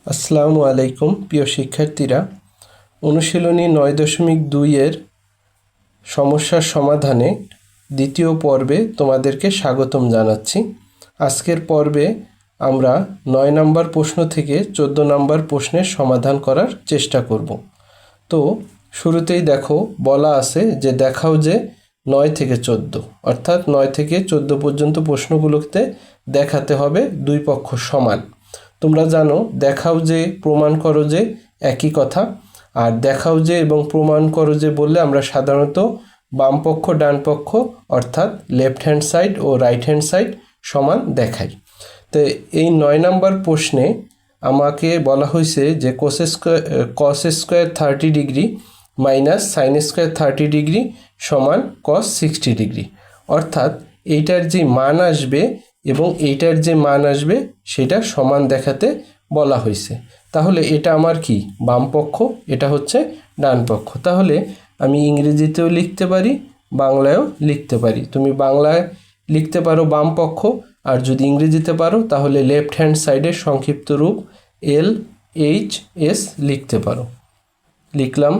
আসসালামু আলাইকুম প্রিয় শিক্ষার্থীরা, অনুশীলনী 9.2 এর সমস্যার সমাধানে দ্বিতীয় পর্বে তোমাদেরকে স্বাগতম জানাচ্ছি। আজকের পর্বে আমরা 9 নম্বর প্রশ্ন থেকে 14 নম্বর প্রশ্নের সমাধান করার চেষ্টা করব। তো শুরুতেই দেখো বলা আছে যে দেখাও যে 9 থেকে 14, অর্থাৎ 9 থেকে 14 পর্যন্ত প্রশ্নগুলোতে দেখাতে হবে দুই পক্ষ সমান। তোমরা জানো দেখাও যে প্রমাণ করো যে একই কথা, আর দেখাও যে এবং প্রমাণ করো যে বললে আমরা সাধারণত বাম পক্ষ ডান পক্ষ অর্থাৎ লেফট হ্যান্ড সাইড ও রাইট হ্যান্ড সাইড সমান দেখাই। তো এই 9 নম্বর প্রশ্নে আমাকে বলা হয়েছে যে cos square 30 degree minus sine square 30 degree সমান কস 60 ডিগ্রি, অর্থাৎ এইটার যে মান আসবে এবং এইটার যে মান আসবে সেটা সমান দেখাতে বলা হয়েছে। তাহলে এটা আমার কি বাম পক্ষ, এটা হচ্ছে ডান পক্ষ। তাহলে আমি ইংরেজিতেও লিখতে পারি, বাংলায়ও লিখতে পারি। তুমি বাংলায় লিখতে পারো বাম পক্ষ, আর যদি ইংরেজিতে পারো তাহলে লেফট হ্যান্ড সাইডের সংক্ষিপ্ত রূপ LHS লিখতে পারো। লিখলাম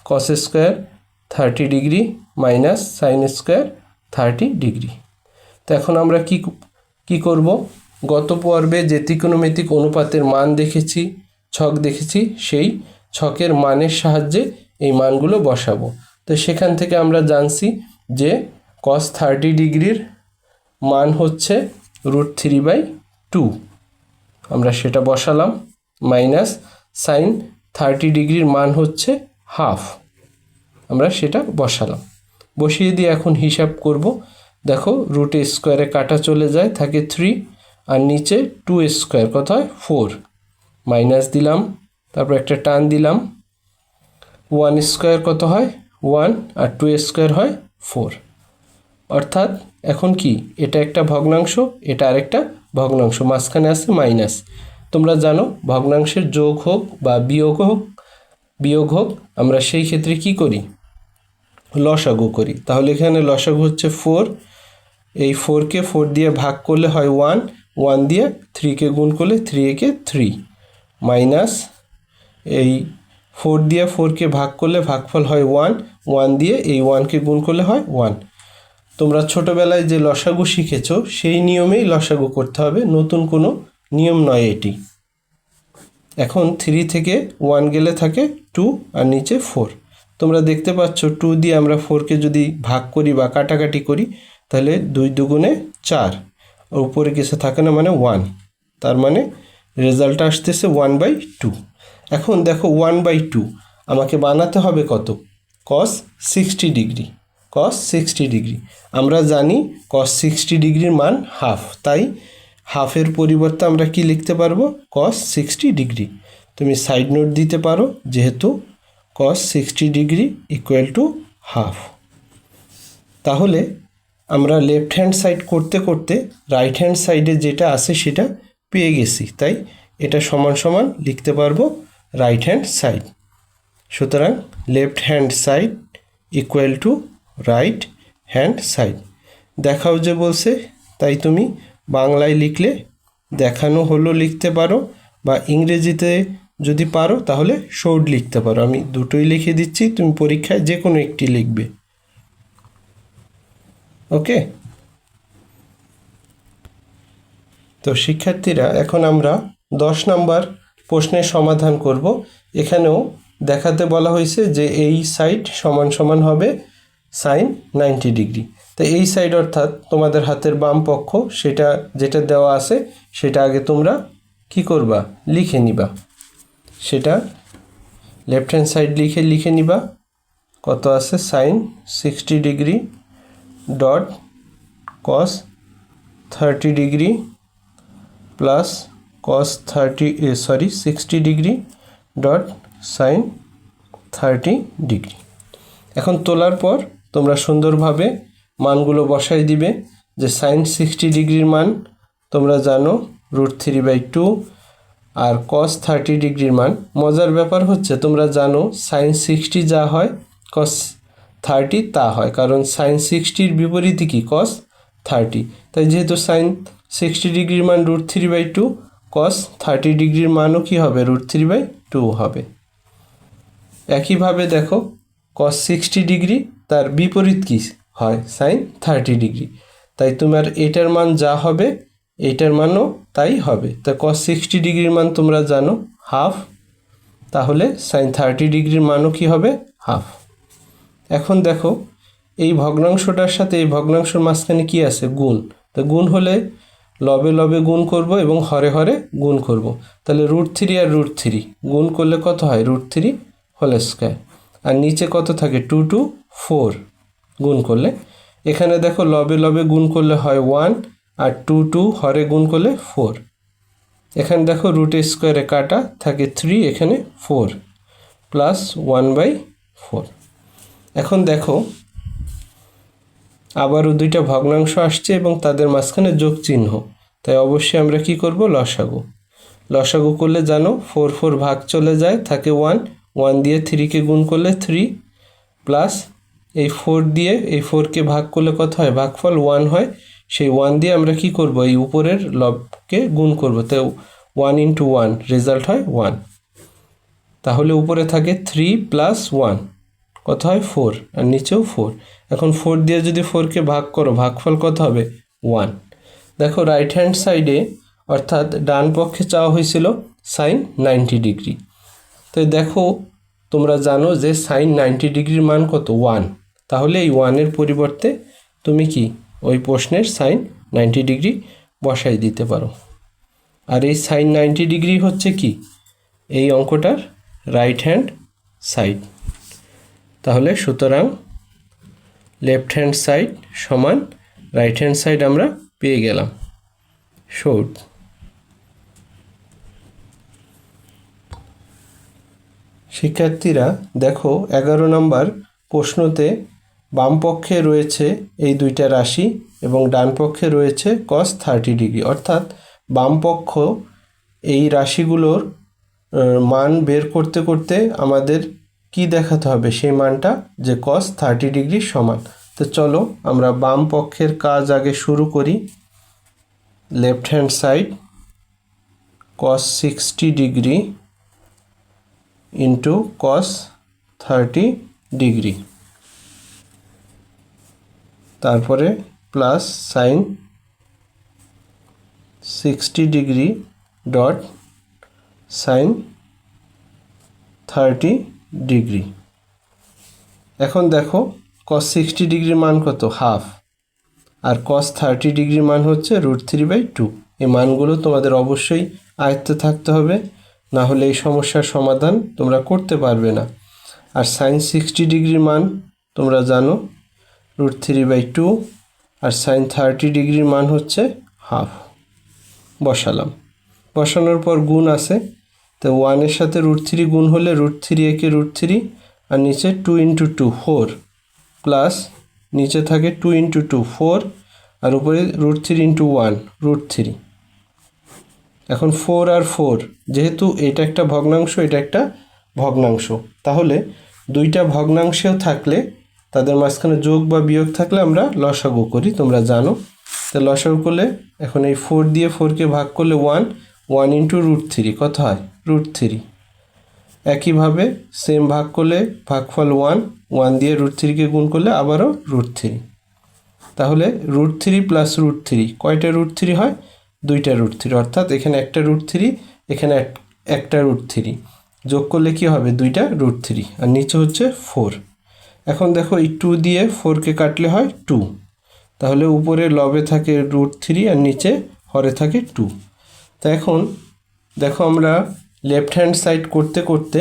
cos square 30 degree minus sine square 30 degree. তো এখন আমরা কি করব? গত পর্বে যে ত্রিকোণমিতিক অনুপাতের মান দেখেছি, ছক দেখেছি, সেই ছকের মানের সাহায্যে এই মানগুলো বসাবো। তো সেখান থেকে আমরা জানছি যে কস 30 ডিগ্রির মান হচ্ছে √3/2, আমরা সেটা বসালাম, মাইনাস সাইন 30 ডিগ্রির মান হচ্ছে হাফ, আমরা সেটা বসালাম। বসিয়ে দিয়ে এখন হিসাব করব। দেখো রুট স্কোয়ারে কাটা চলে যায়, থাকে 3, আর নিচে 2 স্কোয়ার কত হয় 4, মাইনাস দিলাম, তারপর একটা টান দিলাম, 1 স্কোয়ার কত হয় 1, আর 2 স্কোয়ার হয় 4। অর্থাৎ এখন কি এটা একটা ভগ্নাংশ, এটা আরেকটা ভগ্নাংশ, মাঝখানে আছে মাইনাস। তোমরা জানো ভগ্নাংশের যোগ হোক বা বিয়োগ হোক আমরা সেই ক্ষেত্রে কি করি? লসাগু করি। তাহলে এখানে লসাগু হচ্ছে 4, এই 4কে 4 দিয়ে ভাগ করলে হয় 1, 1 দিয়ে 3কে গুণ করলে 3 একে 3, মাইনাস এই 4 দিয়ে 4কে ভাগ করলে ভাগফল হয় 1, 1 দিয়ে এই 1কে গুণ করলে হয় 1। তোমরা ছোটোবেলায় যে লসাগু শিখেছো সেই নিয়মেই লসাগু করতে হবে, নতুন কোনো নিয়ম নয় এটি। এখন 3 থেকে 1 গেলে থাকে 2, আর নিচে 4। তোমরা দেখতে পাচ্ছ 2 দিয়ে আমরা 4কে যদি ভাগ করি বা কাটাকাটি করি তাহলে 2 দুগুণে 4, আর উপরে কিছু থাকে না মানে 1, তার মানে রেজাল্ট আসতেছে 1/2। এখন দেখো 1/2 আমাকে বানাতে হবে কত? কস 60 ডিগ্রি। কস 60 ডিগ্রি আমরা জানি কস 60 ডিগ্রির মান হাফ, তাই হাফের পরিবর্তে আমরা কি লিখতে পারবো? কস 60 ডিগ্রি। তুমি সাইড নোট দিতে পারো, যেহেতু কস 60 ডিগ্রি ইকুয়াল টু হাফ। তাহলে আমরা লেফট হ্যান্ড সাইড করতে করতে রাইট হ্যান্ড সাইডে যেটা আছে সেটা পেয়ে গেছি, তাই এটা সমান সমান লিখতে পারবো রাইট হ্যান্ড সাইড। সুতরাং left hand side equal to right hand side. দেখাও যে বলছে, তাই তুমি বাংলায় লিখলে দেখানো হলো লিখতে পারো, বা ইংরেজিতে যদি পারো তাহলে শোড লিখতে পারো। আমি দুটোই লিখে দিচ্ছি, তুমি পরীক্ষায় যে কোনো একটি লিখবে। ওকে, তো শিক্ষার্থীরা এখন আমরা 10 নম্বর প্রশ্নের সমাধান করব। এখানেও দেখাতে বলা হয়েছে যে এই সাইড সমান সমান হবে সাইন 90 ডিগ্রি। তো এই সাইড অর্থাৎ তোমাদের হাতের বাম পক্ষ, সেটা যেটা দেওয়া আছে সেটা আগে তোমরা কি করবা? লিখে নিবা। সেটা লেফট হ্যান্ড সাইড লিখে নিবা। কত আছে? Sine 60 degree dot cos 30 degree plus cos 60 degree dot sine 30 degree. এখন তোলার পর তোমরা সুন্দরভাবে মানগুলো বসাই দিবে। যে সাইন 60 ডিগ্রির মান তোমরা জানো √3/2, আর কস 30 ডিগ্রির মান, মজার ব্যাপার হচ্ছে তোমরা জানো সাইন 60 যা হয় কস 30 তা হয়, কারণ সাইন 60-র বিপরীতে কি? কস 30। তাই যেহেতু সাইন 60 ডিগ্রির মান √3/2, কস 30 ডিগ্রির মানও কী হবে √3/2 হবে। একইভাবে দেখো কস 60 ডিগ্রি তার বিপরীত কী হয় সাইন 30 ডিগ্রি, তাই তোমার এটার মান যা হবে এইটার মানও তাই হবে। তা কস 60 ডিগ্রির মান তোমরা জানো হাফ, তাহলে সাইন 30 ডিগ্রির মানও কী হবে হাফ। এখন দেখো এই ভগ্নাংশটার সাথে এই ভগ্নাংশের মাঝখানে কি আছে গুণ, তো গুণ হলে লবে লবে গুণ করব এবং হরে হরে গুণ করব, তাহলে √3 আর √3 গুণ করলে কত হয় √3 হোল স্কয়ার, আর নিচে কত থাকে 2 2 4 গুণ করলে, এখানে দেখো লবে লবে গুণ করলে হয় 1 আর 2 2 হরে গুণ করলে 4, এখানে দেখো √স্কয়ারে কাটা থাকে 3, এখানে 4 প্লাস 1/4। এখন দেখো আবারও দুইটা ভগ্নাংশ আসছে এবং তাদের মাঝখানে যোগ চিহ্ন, তাই অবশ্যই আমরা কি করব লসাগু। লসাগু করলে জানো 4 4 ভাগ চলে যায় থাকে 1, 1 দিয়ে 3কে গুণ করলে 3 প্লাস এই 4 দিয়ে এই 4কে ভাগ করলে কত হয় ভাগফল 1 হয়, সেই 1 দিয়ে আমরা কি করব এই উপরের লবকে গুণ করব, তাই 1 × 1 রেজাল্ট হয় 1, তাহলে উপরে থাকে 3 প্লাস 1 কত হয় 4 আর নিচেও 4। এখন 4 দিয়ে যদি 4কে ভাগ করো ভাগফল কত হবে 1। দেখো রাইট হ্যান্ড সাইডে অর্থাৎ ডান পক্ষে চাওয়া হয়েছিল সাইন 90 ডিগ্রি, তো দেখো তোমরা জানো যে সাইন 90 ডিগ্রির মান কত 1, তাহলে এই 1-এর পরিবর্তে তুমি কি ওই প্রশ্নের সাইন 90 ডিগ্রি বসাই দিতে পারো। আর এই সাইন 90 ডিগ্রি হচ্ছে কি এই অঙ্কটার রাইট হ্যান্ড সাইড, তাহলে সুতরাং লেফট হ্যান্ড সাইড সমান রাইট হ্যান্ড সাইড আমরা পেয়ে গেলাম। শোড শিক্ষার্থীরা দেখো 11 নম্বর প্রশ্নতে বাম পক্ষে রয়েছে এই দুইটা রাশি এবং ডান পক্ষে রয়েছে cos 30 ডিগ্রি, অর্থাৎ বাম পক্ষ এই রাশিগুলোর মান বের করতে করতে আমাদের কি দেখাতে হবে সেই মানটা যে cos 30 ডিগ্রি সমান। তো চলো আমরা বাম পক্ষের কাজ আগে শুরু করি। Left hand side cos 60 degree into cos 30 degree, তারপরে plus sine 60 degree dot sine 30 degree. এখন দেখো cos 60 ডিগ্রির মান কত হাফ, আর cos 30 ডিগ্রির মান হচ্ছে √3/2। এই মানগুলো তোমাদের অবশ্যই আয়ত্তে থাকতে হবে, না হলে এই সমস্যার সমাধান তোমরা করতে পারবে না। আর সাইন 60 ডিগ্রির মান তোমরা জানো √3/2, আর সাইন 30 ডিগ্রির মান হচ্ছে হাফ। বসালাম, বসানোর পর গুণ আছে, তো 1-এর সাথে √3 গুণ হলে √3 একে √3 আর নিচে 2 × 2 4 প্লাস নিচে থাকে 2 × 2 4 আর উপরে √3 × 1 √3। এখন 4 আর 4 যেহেতু এটা একটা ভগ্নাংশ এটা একটা ভগ্নাংশ, তাহলে দুইটা ভগ্নাংশেও থাকলে তাদের মাঝখানে যোগ বা বিয়োগ থাকলে আমরা লসাগু করি, তোমরা জানো। তো লসাগু করলে এখন এই 4 দিয়ে 4কে ভাগ করলে 1 1 × √3 কত হয় √3। একইভাবে সেম ভাগ করলে ভাগফল 1 1 দিয়ে √3কে গুণ করলে আবারও √3, তাহলে √3 প্লাস √3 কয়টা √3 হয় দুইটা √3, অর্থাৎ এখানে একটা √3 এখানে একটা √3 যোগ করলে কি হবে দুইটা √3 আর নিচে হচ্ছে 4। এখন দেখো এই 2 দিয়ে 4কে কাটলে হয় 2, তাহলে উপরে লবে থাকে √3 আর নিচে হরে থাকে 2। তা এখন দেখো আমরা লেফট হ্যান্ড সাইড করতে করতে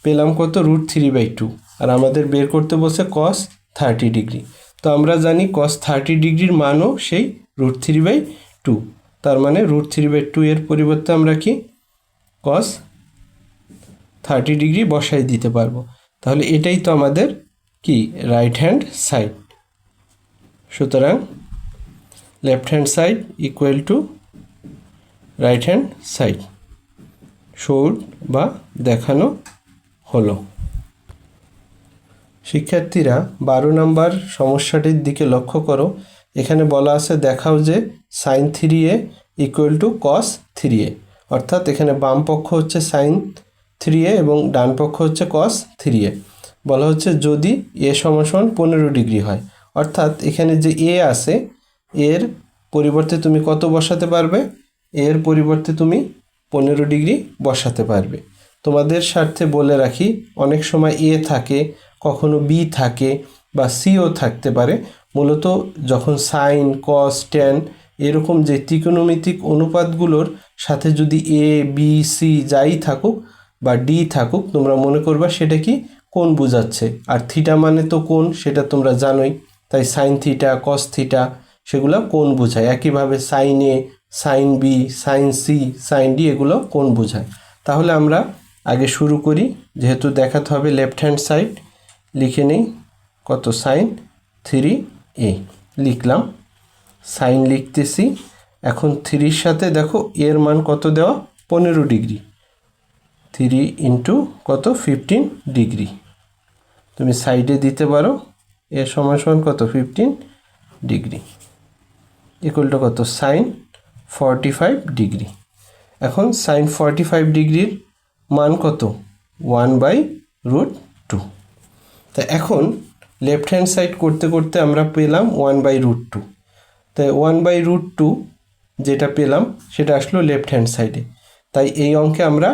পেলাম কত √3/2, আর আমাদের বের করতে বলছে cos 30 ডিগ্রি। তো আমরা জানি cos 30 ডিগ্রির মানও সেই √3/2, তার মানে √3/2 এর পরিবর্তে আমরা কি cos 30 ডিগ্রি বসাই দিতে পারবো, তাহলে এটাই তো আমাদের কি রাইট হ্যান্ড সাইড। সুতরাং left hand side equal to right hand side showed বা দেখানো হলো। শিক্ষার্থীরা 12 নম্বর সমস্যাটির দিকে লক্ষ্য করো। এখানে বলা আছে দেখাও যে sin 3a equal to cos 3a, অর্থাৎ এখানে বাম পক্ষ হচ্ছে সাইন 3a এবং ডান পক্ষ হচ্ছে কস 3a। বলা হচ্ছে যদি এ সমান 15 ডিগ্রি হয়, অর্থাৎ এখানে যে এ আছে এর পরিবর্তে তুমি কত বসাতে পারবে? এর পরিবর্তে তুমি 15 ডিগ্রি বসাতে পারবে। তোমাদের স্বার্থে বলে রাখি, অনেক সময় এ থাকে, কখনো বি থাকে বা সিও থাকতে পারে। মূলত যখন সাইন, কস, ট্যান এরকম যে ত্রিকোণমিতিক অনুপাতগুলোর সাথে যদি এ, বি, সি যাই থাকুক বা ডি থাকুক, তোমরা মনে করবা সেটা কি কোণ বোঝাচ্ছে। আর থিটা মানে তো কোণ, সেটা তোমরা জানোই। তাই সাইন থিটা, কস থিটা সেগুলো কোণ বোঝায়। একইভাবে sine A, sine B, sine C, sine D এগুলো কোণ বোঝায়। তাহলে আমরা আগে শুরু করি, যেহেতু দেখাতে হবে লেফট হ্যান্ড সাইড। লিখে নেই কত, সাইন 3a লিখলাম, সাইন লিখতেছি। এখন 3-র সাথে দেখো এর মান কত দেওয়া, 15 ডিগ্রি। 3 ইন্টু কত, 15 ডিগ্রি। তুমি সাইডে দিতে পারো, এর সমান কত, 15 ডিগ্রি ইকুয়াল টু কত, সাইন 45 ডিগ্রি। এখন সাইন 45 ডিগ্রির মান কত, 1/√2। তা এখন লেফট হ্যান্ড সাইড করতে করতে আমরা পেলাম 1/√2। তাই 1/√2 যেটা পেলাম সেটা আসলো লেফট হ্যান্ড সাইডে। তাই এই অঙ্কে আমরা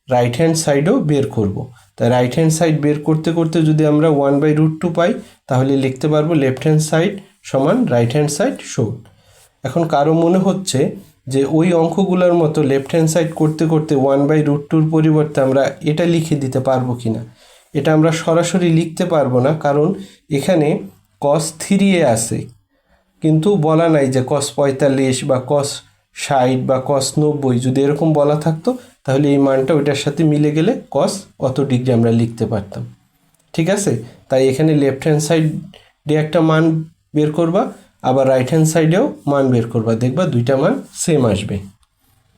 রাইট হ্যান্ড সাইডও বের করব। তাই রাইট হ্যান্ড সাইড বের করতে করতে যদি আমরা 1/√2 পাই, তাহলে লিখতে পারবো লেফট হ্যান্ড সাইড সমান রাইট হ্যান্ড সাইড সমান। এখন কারো মনে হচ্ছে যে ওই অঙ্কগুলোর মতো লেফট হ্যান্ড সাইড করতে করতে 1/√2-র পরিবর্তে আমরা এটা লিখে দিতে পারবো কি না। এটা আমরা সরাসরি লিখতে পারবো না, কারণ এখানে cos 3a আছে, কিন্তু বলা নাই যে cos 45 বা cos 60 বা cos 90। যদি এরকম বলা থাকতো তাহলে এই মানটা ওইটার সাথে মিলে গেলে cos অত ডিগ্রি আমরা লিখতে পারতাম। ঠিক আছে, তাই এখানে লেফট হ্যান্ড সাইডে একটা মান বের করবা, আবার রাইট হ্যান্ড সাইডেও মান বের করবা, দেখবা দুইটা মান সেম আসবে।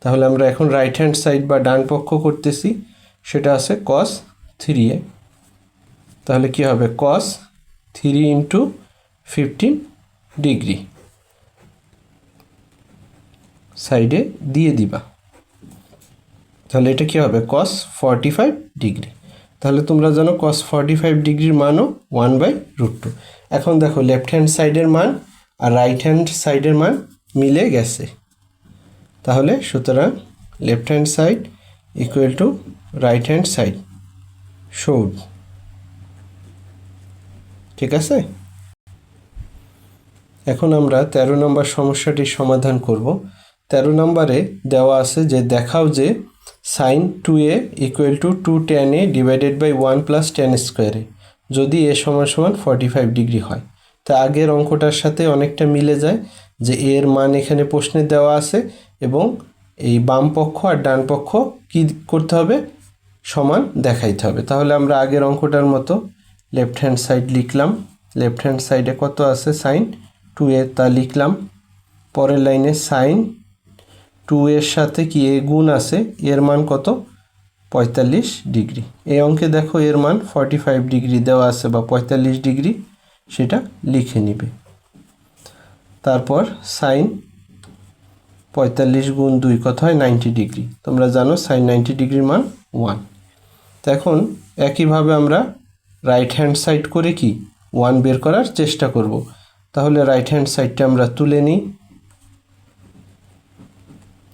তাহলে আমরা এখন রাইট হ্যান্ড সাইড বা ডান পক্ষ করতেছি, সেটা আছে cos 3a। তাহলে কি হবে, cos 3 ইন্টু 15 ডিগ্রি সাইডে দিয়ে দিবা। তাহলে এটা কি হবে, cos 45 ডিগ্রি। তাহলে তোমরা জানো cos 45 ডিগ্রির মানও 1/√2। এখন দেখো লেফট হ্যান্ড সাইডের মান আর রাইট হ্যান্ড সাইডের মান মিলে গেছে। তাহলে সুতরাং left hand side equal to right hand side showed. ঠিক আছে, এখন আমরা 13 নম্বর সমস্যাটির সমাধান করব। 13 নম্বরে দেওয়া আছে যে দেখাও যে sine 2a equal to 2 tan a divided by 1 plus tan স্কোয়ারে যদি a সমান 45 ডিগ্রি হয়। তা আগের অঙ্কটার সাথে অনেকটা মিলে যায় যে এর মান এখানে প্রশ্নে দেওয়া আছে এবং এই বাম পক্ষ আর ডান পক্ষ কি করতে হবে, সমান দেখাইতে হবে। তাহলে আমরা আগের অঙ্কটার মতো লেফট হ্যান্ড সাইড লিখলাম। লেফট হ্যান্ড সাইডে কত আছে, সাইন 2a তা লিখলাম। পরের লাইনে সাইন 2 এর সাথে কি এ গুণ আছে, এর মান কত, 45 ডিগ্রি। এই অঙ্কে দেখো এর মান 45 ডিগ্রি দেওয়া আছে বা 45 ডিগ্রি, সেটা লিখে নিবে। তারপর সাইন 45 গুণ 2 কত হয়, 90 ডিগ্রি। তোমরা জানো সাইন 90 ডিগ্রির মান 1। তো এখন একইভাবে আমরা রাইট হ্যান্ড সাইড করে কি 1 বের করার চেষ্টা করব। তাহলে রাইট হ্যান্ড সাইডটা আমরা তুলে নিই।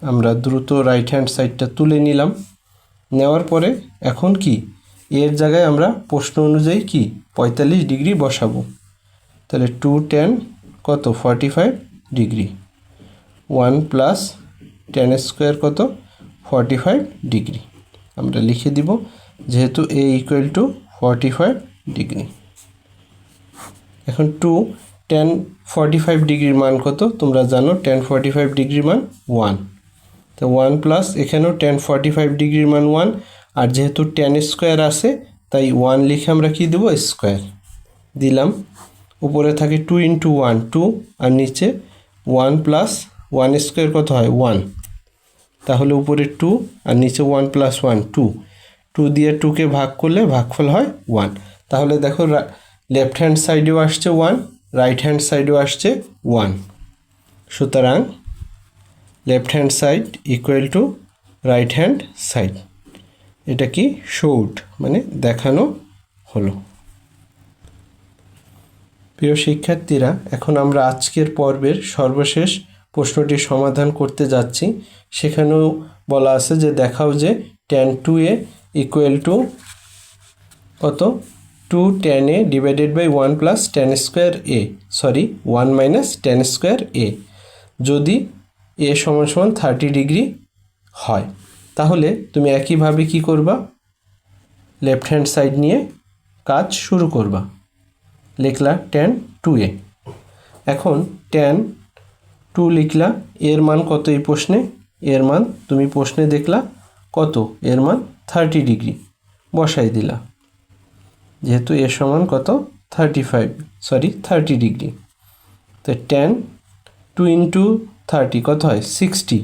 আমরা দ্রুত রাইট হ্যান্ড সাইডটা তুলে নিলাম। নেওয়ার পরে এখন কি এর জায়গায় আমরা প্রশ্ন অনুযায়ী কি 45 ডিগ্রি বসাবো। তাহলে 2 tan কত, 45 ডিগ্রি, 1 প্লাস tan স্কোয়ার কত, 45 ডিগ্রি আমরা লিখে দিব, যেহেতু a ইকুয়াল টু 45 ডিগ্রি। এখন 2 tan 45 ডিগ্রির মান কত, তোমরা জানো tan 45 ডিগ্রির মান 1। তো 1 প্লাস এখানেও tan 45 ডিগ্রির মান 1, আর যেহেতু tan স্কোয়ার আছে তাই 1 লিখে আমরা কি দেবো, স্কোয়ার দিলাম। উপরে থাকে 2 ইন্টু 1 2, আর নিচে 1 প্লাস 1 স্কোয়ার কত হয় 1। তাহলে উপরে 2 আর নিচে 1 প্লাস 1 2, 2 দিয়ে 2কে ভাগ করলে ভাগফল হয় 1। তাহলে দেখো লেফট হ্যান্ড সাইডেও আসছে 1, রাইট হ্যান্ড সাইডেও আসছে 1। সুতরাং left hand side equal to right hand side. এটা কি শোড মানে দেখানো হলো। প্রিয় শিক্ষার্থীরা, এখন আমরা আজকের পর্বের সর্বশেষ প্রশ্নটি সমাধান করতে যাচ্ছি। সেখানেও বলা আছে যে দেখাও যে tan 2a ইকুয়াল টু কত 2 tan a divided by 1 plus tan square a 1 minus tan square a যদি a সমান সমান 30 ডিগ্রি হয়। তাহলে তুমি একইভাবে কি করবা, লেফট হ্যান্ড সাইড নিয়ে কাজ শুরু করবা। লিখলা tan 2a। এখন tan 2 লিখলা, এর মান কত এই প্রশ্নে? এর মান তুমি প্রশ্নে দেখলা কত, এর মান 30 ডিগ্রি বসাই দিলা, যেহেতু এর সমান কত 30 ডিগ্রি। তো tan 2 ইন্টু 30 কত হয় 60,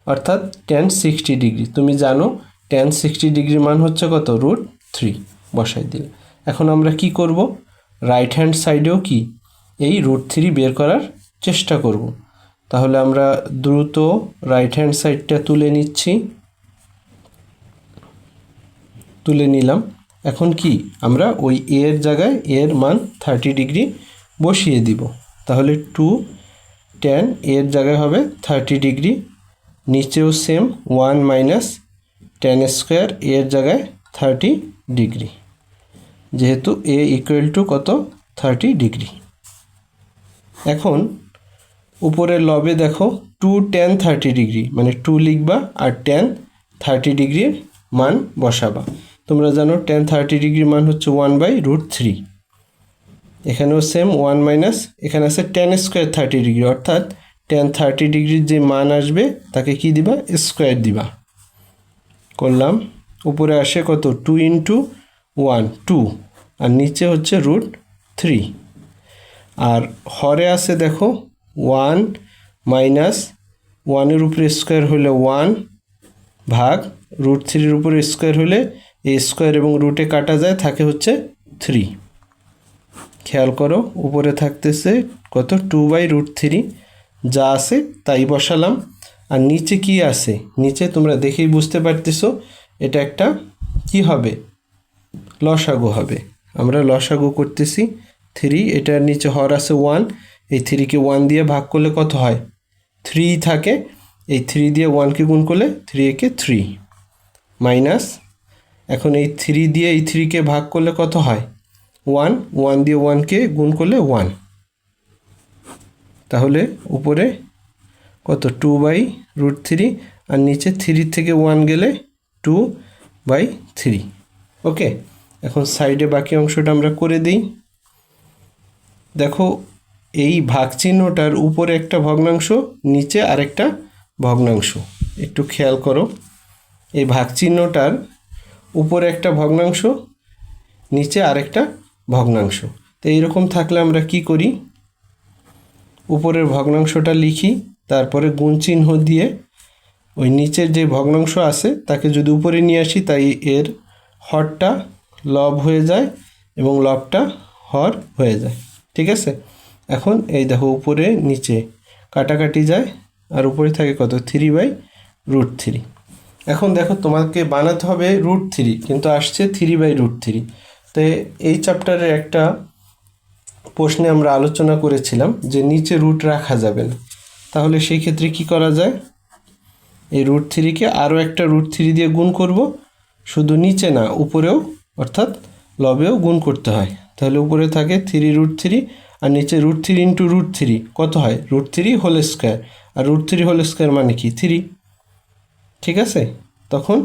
অর্থাৎ tan 60 ডিগ্রি। তুমি জানো tan 60 ডিগ্রির মান হচ্ছে কত √3 বসাই দিলে। এখন আমরা কি করব, রাইট হ্যান্ড সাইডেও কি এই √3 বের করার চেষ্টা করব। তাহলে আমরা দ্রুত রাইট হ্যান্ড সাইডটা তুলে নিচ্ছি, তুলে নিলাম। এখন কি আমরা ওই এর জায়গায় এর মান 30 ডিগ্রি বসিয়ে দিব। তাহলে 2 tan এর জায়গায় হবে 30 ডিগ্রি, নিচেও সেম 1 মাইনাস tan স্কোয়ার এর জায়গায় 30 ডিগ্রি, যেহেতু a ইকুয়াল টু কত 30 ডিগ্রি। এখন উপরের লবে দেখো 2 tan 30 ডিগ্রি মানে 2 লিখবা আর tan 30 ডিগ্রির মান বসাবা। তোমরা জানো tan 30 ডিগ্রির মান হচ্ছে 1/√3। এখানেও সেম 1 মাইনাস, এখানে আছে tan স্কোয়ার 30 ডিগ্রি, অর্থাৎ tan 30 ডিগ্রির যে মান আসবে তাকে কি দিবা, স্কোয়ার দিবা। করলাম, উপরে আসে কত 2 ইন্টু 1 2, আর নিচে হচ্ছে √3, আর হরে আছে দেখো 1 মাইনাস 1-এর উপরে স্কোয়ার হলে 1 ভাগ √3-এর উপরে স্কোয়ার হলে এই স্কোয়ার এবং রুটে কাটা যায়, থাকে হচ্ছে 3। খেয়াল করো উপরে থাকতেছে কত 2/√3, যা আছে তাই বসালাম। আর নিচে কি আছে, নিচে তোমরা দেখেই বুঝতে পারতেছো এটা একটা কি হবে, লসাগু হবে। আমরা লসাগু করতেছি 3, এটার নিচে হর আছে 1, এই 3-কে 1 দিয়ে ভাগ করলে কত হয় 3 থাকে, এই 3 দিয়ে 1-কে গুণ করলে 3 × 3 মাইনাস, এখন এই 3 দিয়ে এই 3-কে ভাগ করলে কত হয় 1, 1 দিয়ে 1-কে গুণ করলে 1, তাহলে উপরে কত 2/√3, আর নিচে 3 থেকে 1 গেলে 2/3। ওকে, এখন সাইডে বাকি অংশটা আমরা করে দিই। দেখো এই ভাগ চিহ্নটার উপরে একটা ভগ্নাংশ, নিচে আরেকটা ভগ্নাংশ, একটু খেয়াল করো। এই ভাগ চিহ্নটার উপরে একটা ভগ্নাংশ, নিচে আরেকটা ভগ্নাংশ। তো এইরকম থাকলে আমরা কি করি, উপরের ভগ্নাংশটা লিখি, তারপরে গুণ চিহ্ন দিয়ে ওই নিচের যে ভগ্নাংশ আছে তাকে যদি উপরে নিয়ে আসি, তাই এর হরটা লব হয়ে যায় এবং লবটা হর হয়ে যায়। ঠিক আছে, এখন এই দেখো উপরে নিচে কাটাকাটি যায়, আর উপরে থাকে কত 3/√3। এখন দেখো তোমাকে বানাতে হবে √3, কিন্তু আসছে 3/√3। তো এই চ্যাপ্টারের একটা প্রশ্নে আমরা আলোচনা করেছিলাম যে নিচে রুট রাখা যাবে না, তাহলে সেই ক্ষেত্রে কি করা যায়, এই √3-কে আরও একটা √3 দিয়ে গুণ করব, শুধু নিচে না উপরেও অর্থাৎ লবেও গুণ করতে হয়। তাহলে উপরে থাকে 3√3 আর নিচে √3 ইন্টু √3 কত হয় √3 হোল স্কোয়ার, আর √3 হোল স্কোয়ার মানে কি 3। ঠিক আছে, তখন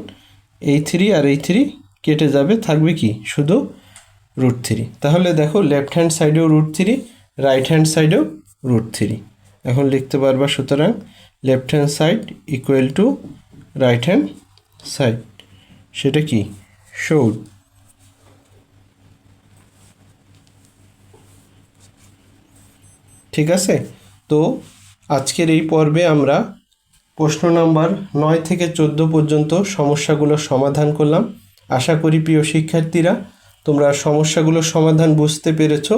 এই 3 আর এই 3 কেটে যাবে, থাকবে কি শুধু √3। তাহলে দেখো লেফট হ্যান্ড সাইডেও √3, রাইট হ্যান্ড সাইডেও √3। এখন লিখতে পারবা, সুতরাং left hand side equal to right hand side, সেটা কি শোড। ঠিক আছে, তো আজকের এই পর্বে আমরা প্রশ্ন নাম্বার 9 থেকে 14 পর্যন্ত সমস্যাগুলোর সমাধান করলাম। আশা করি প্রিয় শিক্ষার্থীরা তোমরা সমস্যাগুলোর সমাধান বুঝতে পেরেছো।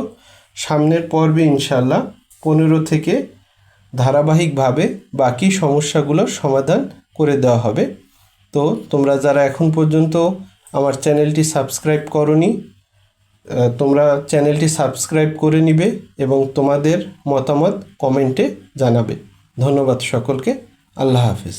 সামনের পর্বে ইনশাল্লাহ 15 থেকে ধারাবাহিকভাবে বাকি সমস্যাগুলোর সমাধান করে দেওয়া হবে। তো তোমরা যারা এখন পর্যন্ত আমার চ্যানেলটি সাবস্ক্রাইব করোনি, তোমরা চ্যানেলটি সাবস্ক্রাইব করে নিবে এবং তোমাদের মতামত কমেন্টে জানাবে। ধন্যবাদ সকলকে। আল্লাহ হাফেজ।